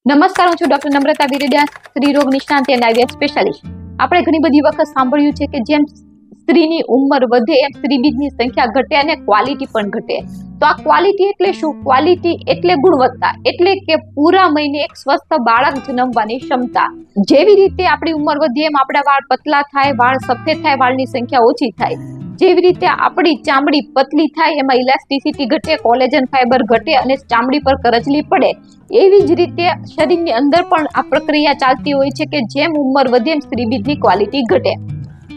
નમસ્કાર, હું છું ડોક્ટર નમ્રતા બિરડિયા, સ્ત્રી રોગ નિષ્ણાંત અને આઈવીએફ સ્પેશિયાલિસ્ટ. આપણે ઘણી બધી વખત સાંભળ્યું છે કે જેમ સ્ત્રીની ઉંમર વધે એમ સ્ત્રીબીજની સંખ્યા ઘટે અને ક્વોલિટી પણ ઘટે. તો આ ક્વોલિટી એટલે શું? ક્વોલિટી એટલે ગુણવત્તા, એટલે કે પૂરા મહિને એક સ્વસ્થ બાળક જન્મવાની ક્ષમતા. જેવી રીતે આપણી ઉંમર વધે એમ આપણા વાળ પતલા થાય, વાળ સફેદ થાય, વાળની સંખ્યા ઓછી થાય. જેવી રીતે આપણી ચામડી પતલી થાય, એમાં ઇલાસ્ટિસિટી ઘટે, કોલેજન ફાઈબર ઘટે અને ચામડી પર કરચલી પડે. એવી જ રીતે શરીરની અંદર પણ આ પ્રક્રિયા ચાલતી હોય છે કે જેમ ઉંમર વધે એમ સ્ત્રીબીજની ક્વોલિટી ઘટે.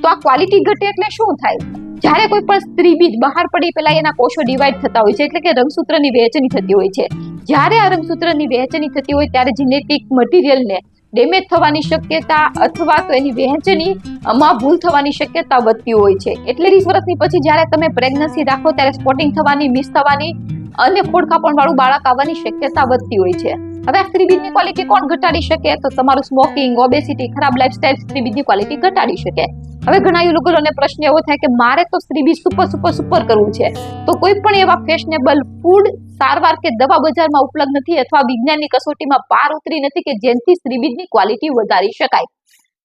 તો આ ક્વોલિટી ઘટે એટલે શું થાય? જ્યારે કોઈ પણ સ્ત્રીબીજ બહાર પડી પહેલા એના કોષો ડિવાઈડ થતા હોય છે, એટલે કે રંગસૂત્રની વહેંચણી થતી હોય છે. જ્યારે આ રંગસૂત્રની વહેંચણી થતી હોય ત્યારે જેનેટિક મટીરિયલને ડેમેજ થવાની શક્યતા અથવા તો એની વહેંચણીમાં ભૂલ થવાની શક્યતા વધતી હોય છે. એટલે 20 વર્ષની પછી જ્યારે તમે પ્રેગ્નન્સી રાખો ત્યારે સ્પોટિંગ થવાની, મિસ થવાની અને ફોડખાપણ વાળું બાળક આવવાની શક્યતા વધતી હોય છે. હવે આ સ્ત્રીબીજની ક્વોલિટી કોણ ઘટાડી શકે? તો તમારું સ્મોકિંગ, ઓબેસિટી, ખરાબ લાઈફસ્ટાઈલ સ્ત્રીબીજની ક્વોલિટી ઘટાડી શકે. હવે ઘણા લોકોને પ્રશ્ન એવો થાય કે મારે તો સ્ત્રીબીજ સુપર કરવું છે, તો કોઈ પણ એવા ફેશનેબલ ફૂડ, સારવાર કે દવા બજારમાં ઉપલબ્ધ નથી અથવા વિજ્ઞાનની કસોટીમાં પાર ઉતરી નથી કે જેનાથી સ્ત્રીબીજની ક્વોલિટી વધારી શકાય.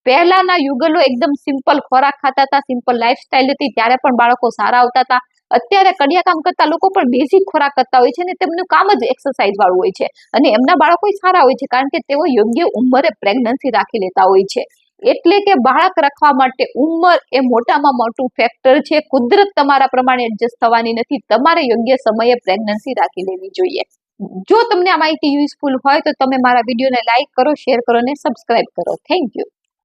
પહેલાના યુગલો એકદમ સિમ્પલ ખોરાક ખાતા હતા, સિમ્પલ લાઈફસ્ટાઈલ હતી, ત્યારે પણ બાળકો સારા આવતા હતા. અત્યારે કડિયા કામ કરતા લોકો પણ બેઝિક ખોરાક કરતા હોય છે અને તેમનું કામ જ એક્સરસાઇઝ વાળું હોય છે અને એમના બાળકો સારા હોય છે કારણ કે તેઓ યોગ્ય ઉંમરે પ્રેગ્નન્સી રાખી લેતા હોય છે. એટલે કે બાળક રાખવા માટે ઉંમર એ મોટામાં મોટું ફેક્ટર છે. કુદરત તમારા પ્રમાણે એડજસ્ટ થવાની નથી. તમારે યોગ્ય સમયે પ્રેગ્નન્સી રાખી લેવી જોઈએ. જો તમને આ માહિતી યુઝફુલ હોય તો તમે મારા વિડીયોને લાઈક કરો, શેર કરો અને સબસ્ક્રાઇબ કરો. Thank you.